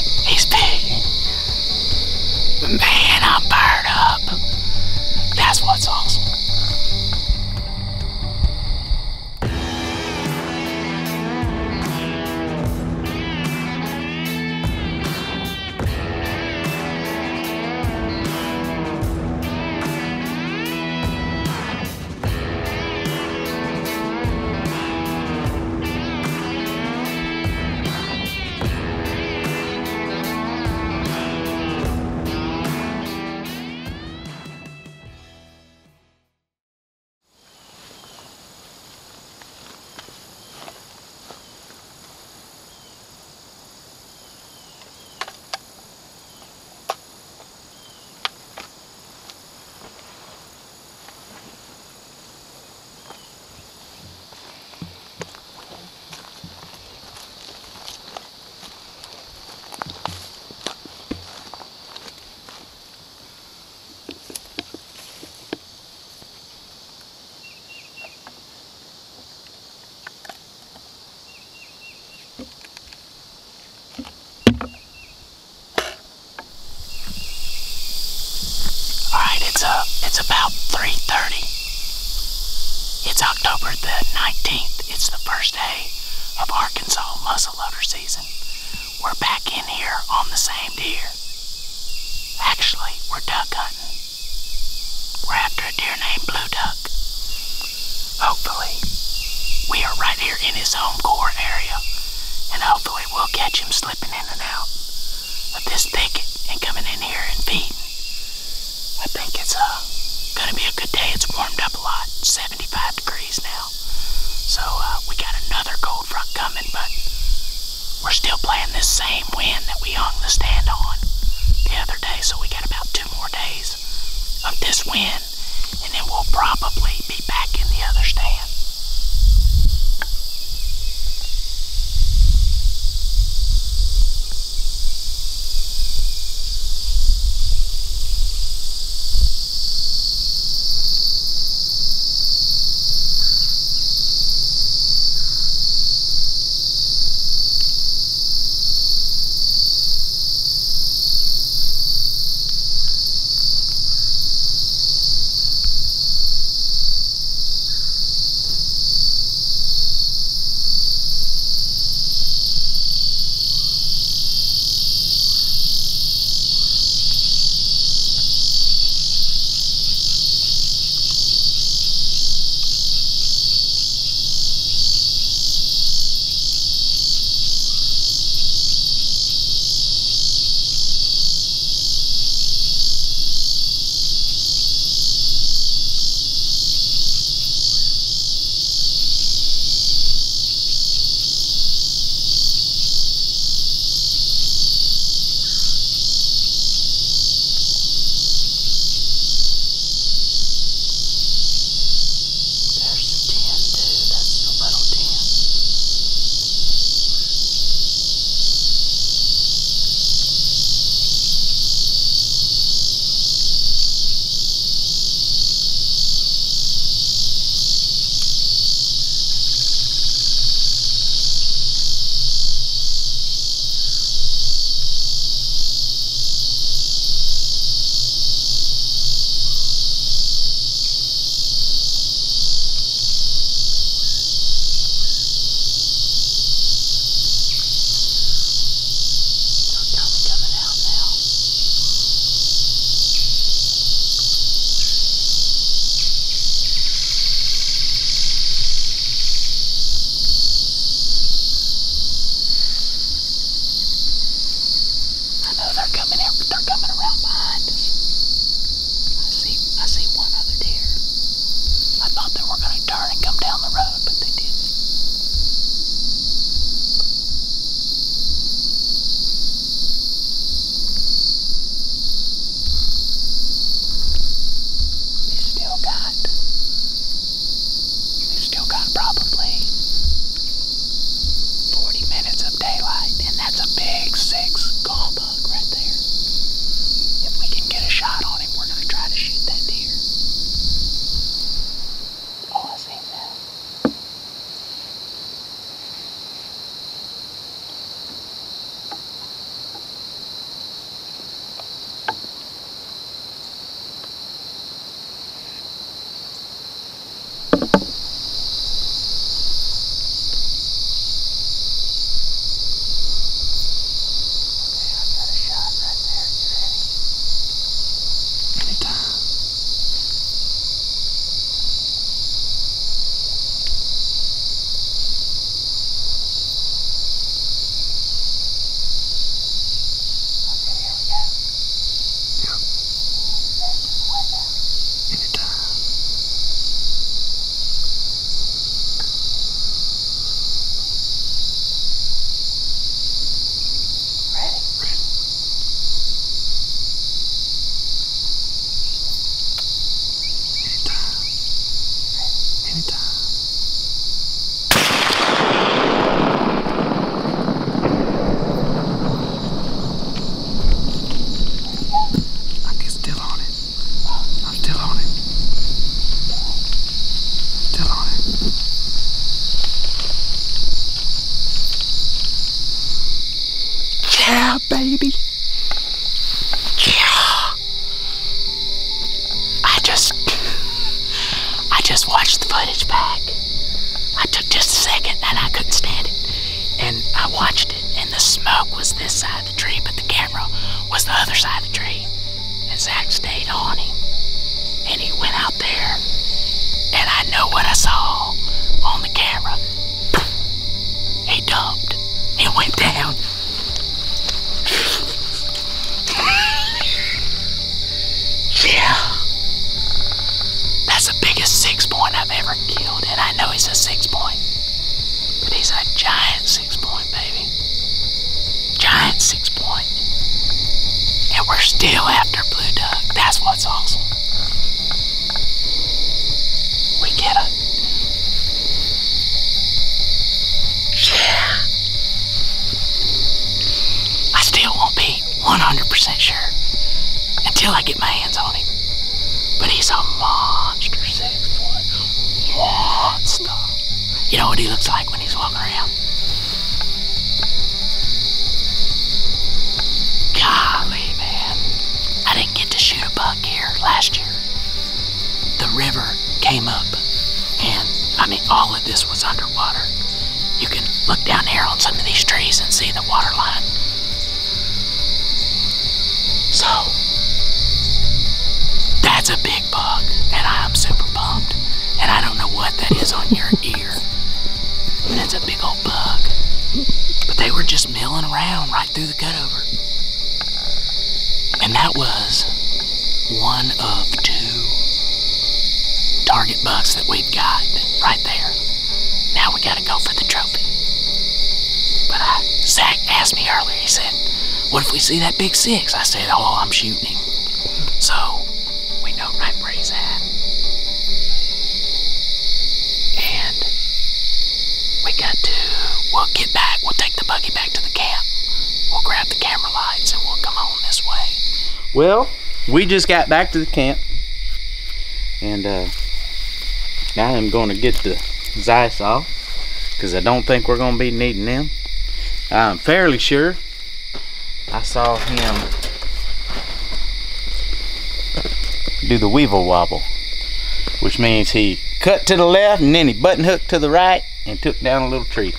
God, he's big. Man, I'm fired up. That's what's awesome. It's about 3:30. It's October the 19th. It's the first day of Arkansas muzzleloader season. We're back in here on the same deer. Actually, we're duck hunting. We're after a deer named Blue Duck. Hopefully, we are right here in his home core area, and hopefully we'll catch him slipping in and out of this thicket and coming in here and feeding. I think it's gonna be a good day. It's warmed up a lot, 75 degrees now. So we got another cold front coming, but we're still playing this same wind that we hung the stand on the other day. So we got about 2 more days of this wind, and then we'll probably be back in the other stand. Yeah, baby. Yeah. I just watched the footage back. I took just a second and I couldn't stand it. And I watched it, and the smoke was this side of the tree, but the camera was the other side of the tree. And Zach stayed on him. And he went out there, and I know what I saw on the camera. He dumped. He went down. Yeah. That's the biggest 6-point I've ever killed, and I know he's a 6-point. But he's a giant 6-point, baby. Giant 6-point. And we're still after blue duck. That's what's awesome. We get it. Yeah. I still won't be 100% sure until I get my hands on him. But he's a monster 6-point. Monster. You know what he looks like when he's walking around? Golly, man. I didn't get to shoot a buck here last year. The river came up, and I mean, all of this was underwater. You can look down here on some of these trees and see the water line. So, that's a big buck, and I'm super pumped. And I don't know what that is on your ear. And it's a big old bug. But they were just milling around right through the cutover. And that was one of 2 target bucks that we've got right there. Now we gotta go for the trophy. But Zach asked me earlier, he said, what if we see that big 6? I said, oh, I'm shooting him. So, we know right where he's at. And we'll get back, we'll take the buggy back to the camp. We'll grab the camera lights and we'll come on this way. Well, we just got back to the camp. And I am going to get the Zeiss off, because I don't think we're going to be needing them. I'm fairly sure I saw him do the weevil wobble, which means he cut to the left and then he button hooked to the right and took down a little tree.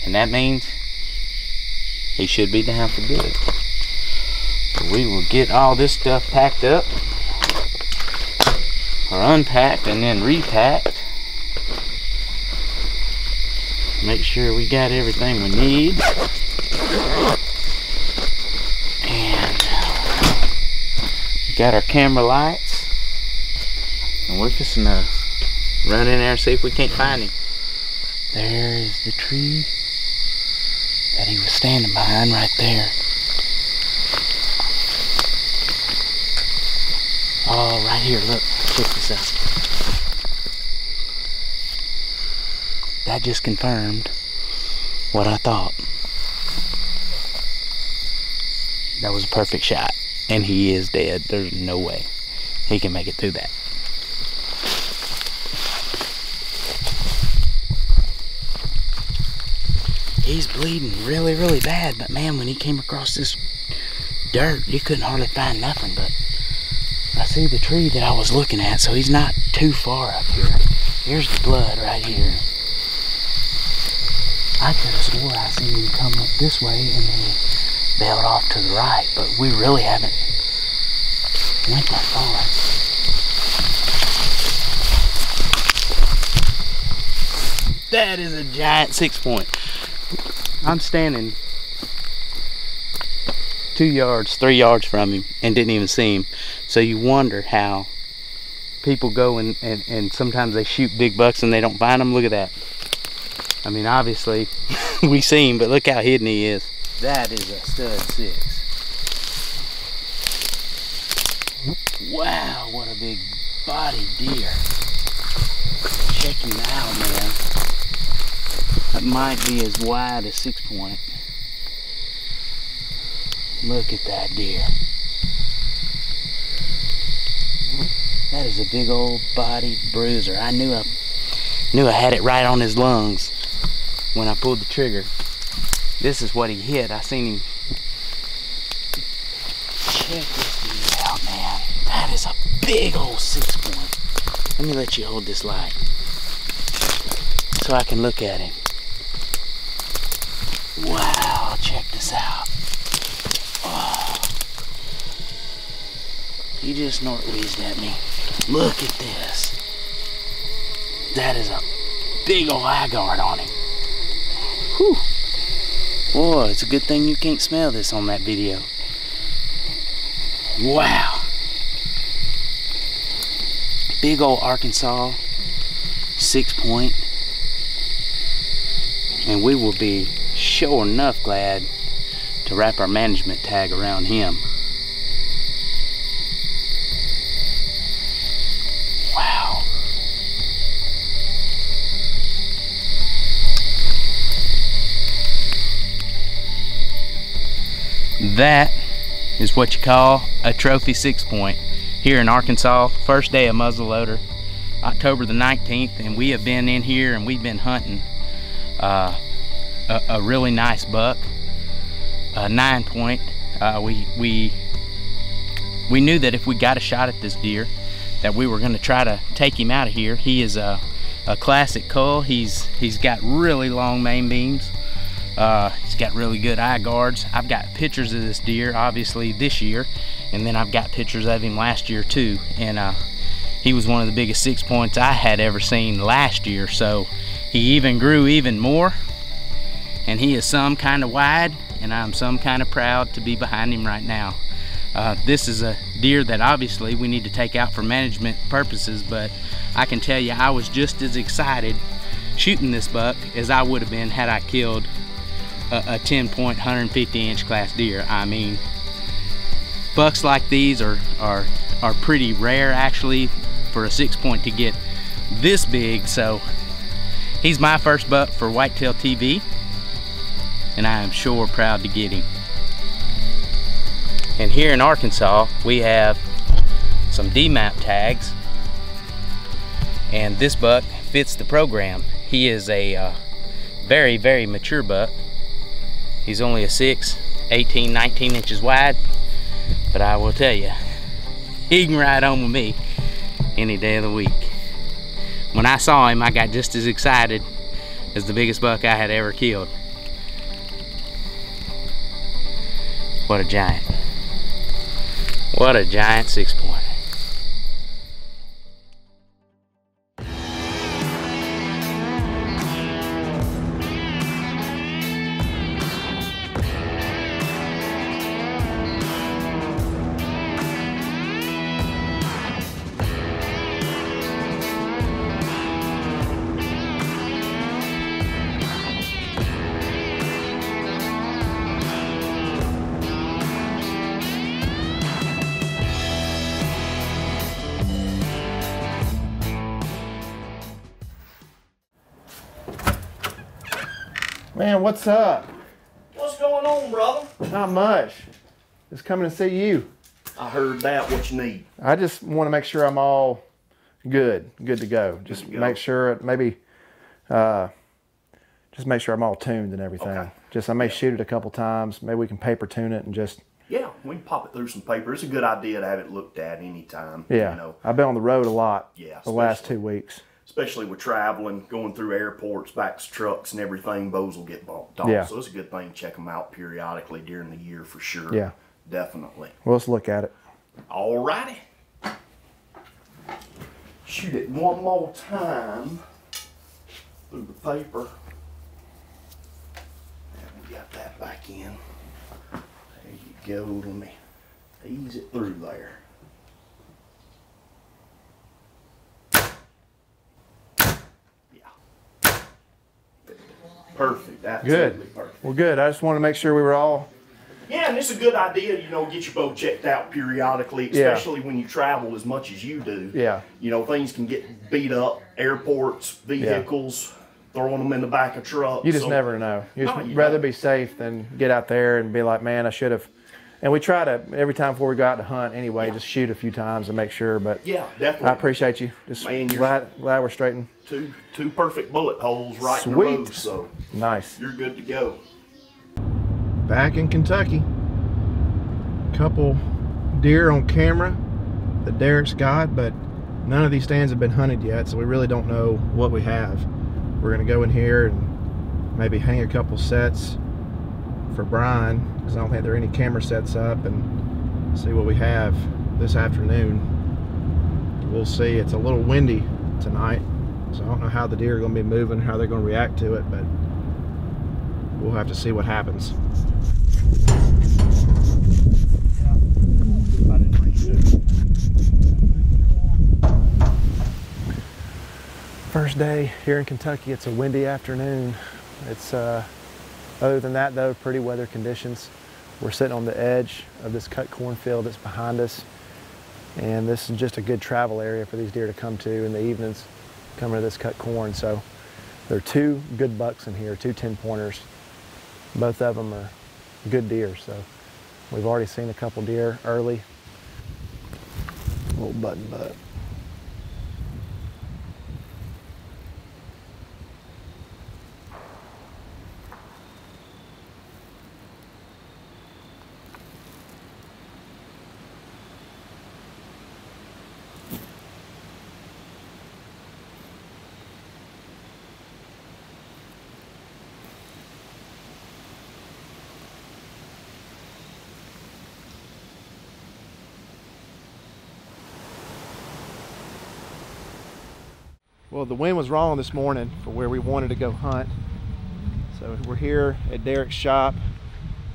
And that means he should be down for good. So we will get all this stuff packed up, or unpacked and then repacked. Make sure we got everything we need. And we got our camera lights. And we're just gonna run in there and see if we can't find him. There is the tree that he was standing behind right there. Oh, right here, look, check this out. That just confirmed what I thought. That was a perfect shot, and he is dead. There's no way he can make it through that. He's bleeding really, really bad, but man, when he came across this dirt, you couldn't hardly find nothing. But I see the tree that I was looking at, so he's not too far up here. Here's the blood right here. I could have swore I seen him come up this way and then he bailed off to the right, but we really haven't went that far. That is a giant 6-point. I'm standing 2 yards, 3 yards from him and didn't even see him. So you wonder how people go and sometimes they shoot big bucks and they don't find them. Look at that. I mean, obviously we see him, but look how hidden he is. That is a stud 6. Wow, what a big body deer. Check him out, man. That might be as wide as 6-point. Look at that deer. That is a big old bodied bruiser. I knew I had it right on his lungs when I pulled the trigger. This is what he hit. I seen him. Check this dude out, man. That is a big old 6 point. Let me let you hold this light so I can look at him. Wow, check this out. Oh. He just snort wheezed at me. Look at this. That is a big old eye guard on him. Whew. Boy, it's a good thing you can't smell this on that video. Wow. Big old Arkansas 6 point. And we will be sure enough glad to wrap our management tag around him. Wow. That is what you call a trophy 6 point here in Arkansas. First day of muzzleloader, October the 19th, and we have been in here and we've been hunting a really nice buck, a 9 point. We knew that if we got a shot at this deer, that we were going to try to take him out of here. He is a classic cull. He's got really long main beams. He's got really good eye guards. I've got pictures of this deer, obviously this year, and then I've got pictures of him last year too. And he was one of the biggest 6 points I had ever seen last year. So he even grew even more, and he is some kind of wide, and I'm some kind of proud to be behind him right now. This is a deer that obviously we need to take out for management purposes, but I can tell you I was just as excited shooting this buck as I would have been had I killed a 10 point 150 inch class deer. I mean, bucks like these are pretty rare actually for a 6 point to get this big. So he's my first buck for Whitetail TV, and I am sure proud to get him. And here in Arkansas we have some DMAP tags, and this buck fits the program. He is a very, very mature buck. He's only a 6, 18, 19 inches wide, but I will tell you, he can ride on with me any day of the week. When I saw him, I got just as excited as the biggest buck I had ever killed. What a giant. What a giant 6 point. Man, what's up? What's going on, brother? Not much. Just coming to see you. I heard that. What you need? I just want to make sure I'm all good to go. Just make sure, maybe, just make sure I'm all tuned and everything. Okay. Just I may shoot it a couple times. Maybe we can paper tune it and just. Yeah, we can pop it through some paper. It's a good idea to have it looked at anytime. Yeah, you know. I've been on the road a lot. Yeah, the last 2 weeks. Especially with traveling, going through airports, back to trucks and everything, bows will get bumped off. Yeah. So it's a good thing to check them out periodically during the year for sure. Yeah. Definitely. Well, let's look at it. All righty. Shoot it one more time through the paper. And we got that back in. There you go. Let me ease it through there. Perfect. Absolutely perfect. Well, good. I just wanted to make sure we were all. Yeah, and it's a good idea, you know, get your bow checked out periodically, especially when you travel as much as you do. Yeah. You know, things can get beat up, airports, vehicles, throwing them in the back of trucks. You just never know. You just rather be safe than get out there and be like, man, I should have. And we try to, every time before we go out to hunt anyway, just shoot a few times and make sure. But yeah, definitely. I appreciate you. Just glad we're straightened. Two perfect bullet holes right in a row, so nice. you're good to go. Back in Kentucky. Couple deer on camera that Derek's got, but none of these stands have been hunted yet, so we really don't know what we have. We're gonna go in here and maybe hang a couple sets for Brian, because I don't think there are any camera sets up, and see what we have this afternoon. We'll see. It's a little windy tonight, so I don't know how the deer are going to be moving, how they're going to react to it, but we'll have to see what happens. First day here in Kentucky. It's a windy afternoon. It's other than that though, pretty weather conditions. We're sitting on the edge of this cut cornfield that's behind us, and this is just a good travel area for these deer to come to in the evenings, coming to this cut corn. So there are two good bucks in here, two 10-pointers. Both of them are good deer, so we've already seen a couple deer early. Little button butt. Well, the wind was wrong this morning for where we wanted to go hunt. So we're here at Derek's shop.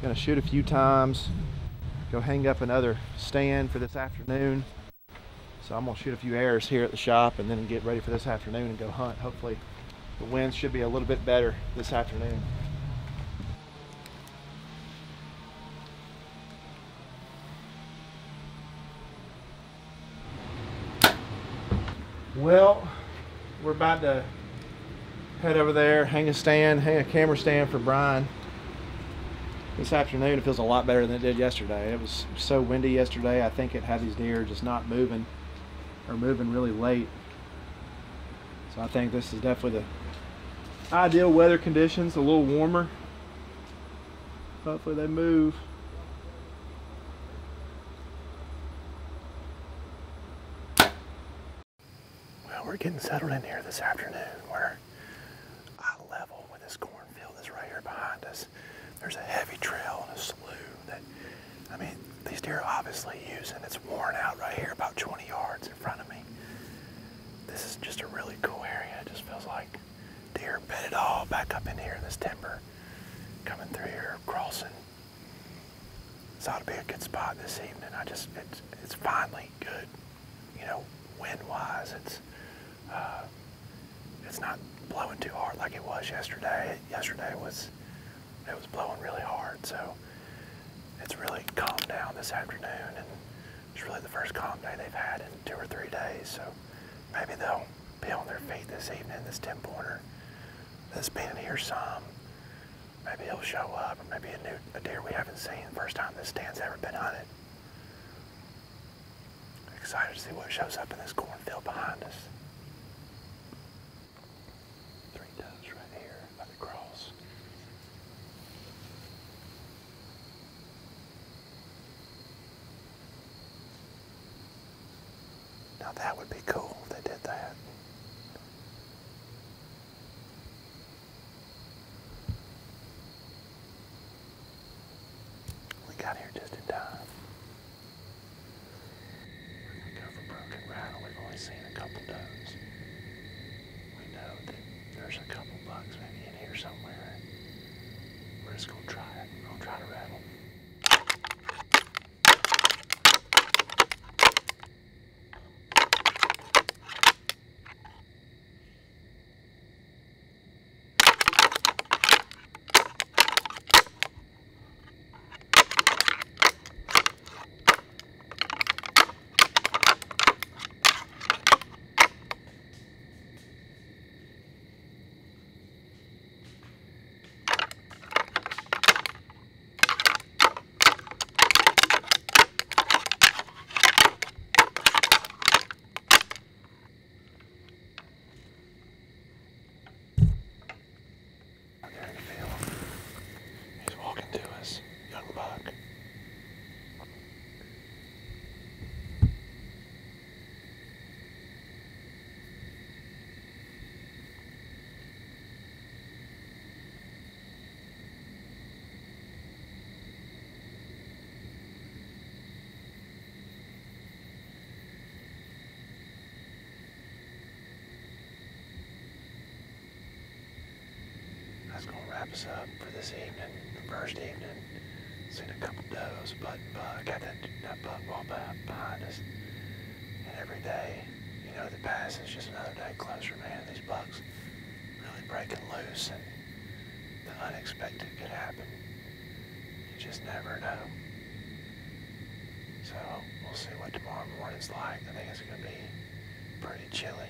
Gonna shoot a few times, go hang up another stand for this afternoon. So I'm gonna shoot a few arrows here at the shop and then get ready for this afternoon and go hunt. Hopefully the wind should be a little bit better this afternoon. Well, we're about to head over there, hang a camera stand for Brian. This afternoon it feels a lot better than it did yesterday. It was so windy yesterday. I think it had these deer just not moving, or moving really late. So I think this is definitely the ideal weather conditions, a little warmer. Hopefully they move. We're getting settled in here this afternoon. We're eye level with this cornfield that's right here behind us. There's a heavy trail and a slough that, I mean, these deer are obviously using. It's worn out right here, about 20 yards in front of me. This is just a really cool area. It just feels like deer bedded all back up in here in this timber, coming through here, crossing. This ought to be a good spot this evening. It's finally good, you know, wind-wise. It's not blowing too hard like it was yesterday. Yesterday it was blowing really hard, so it's really calmed down this afternoon, and it's really the first calm day they've had in 2 or 3 days. So maybe they'll be on their feet this evening. This 10-pointer that's been in here some, maybe he'll show up, or maybe a deer we haven't seen. First time this stand's ever been hunted. Excited to see what shows up in this cornfield behind us. 3 does right here by the cross. Now that would be cool if they did that. We got here just in time. We've only seen a couple does. We know that there's a couple bucks maybe in here somewhere. We're just gonna try it. We're gonna try to rattle. That's gonna wrap us up for this evening, the first evening. Seen a couple does, but got that buck wall behind us. And every day, you know, that passes just another day closer, man. These bucks really breaking loose, and the unexpected could happen. You just never know. So we'll see what tomorrow morning's like. I think it's gonna be pretty chilly.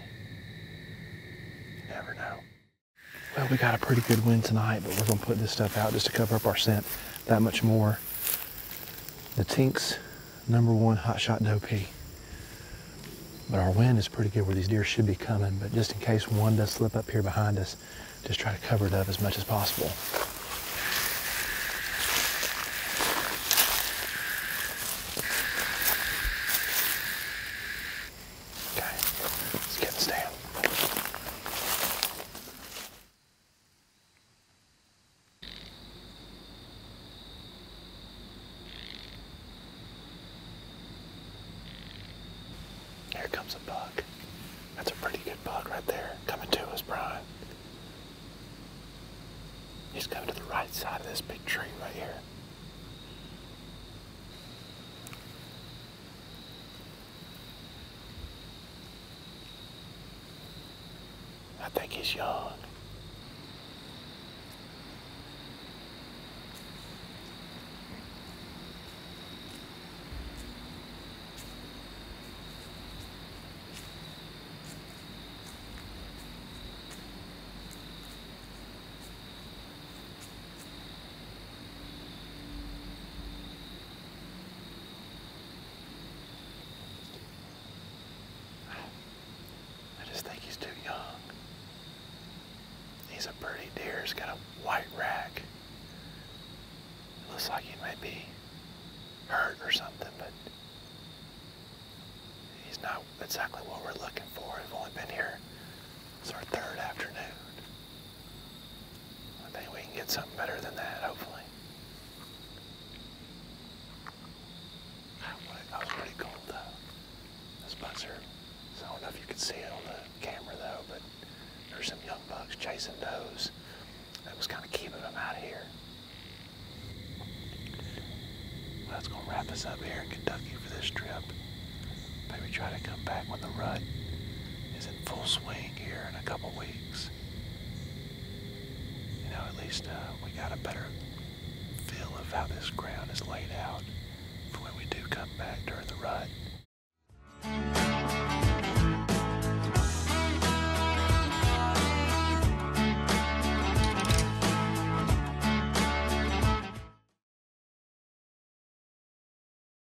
You never know. Well, we got a pretty good wind tonight, but we're gonna put this stuff out just to cover up our scent that much more. The Tink's #1 hot shot doe pea. But our wind is pretty good where these deer should be coming, but just in case one does slip up here behind us, just try to cover it up as much as possible. Okay, let's get this down. Here comes a buck. That's a pretty good buck right there. Coming to us, Brian. He's coming to the right side of this big tree right here. I think he's young. I just think he's too young. He's a pretty deer. He's got a white rack. It looks like he may be hurt or something, but he's not exactly what we're looking for. We've only been here. It's our third afternoon. I think we can get something better than that, hopefully. That was pretty cold, though. Those bucks are, so I don't know if you can see it on the camera, though, but there's some young bucks chasing does. That was kind of keeping them out of here. Well, that's going to wrap us up here in Kentucky for this trip. Maybe try to come back when the rut is in full swing here in a couple weeks. You know, at least we got a better feel of how this ground is laid out for when we do come back during the rut.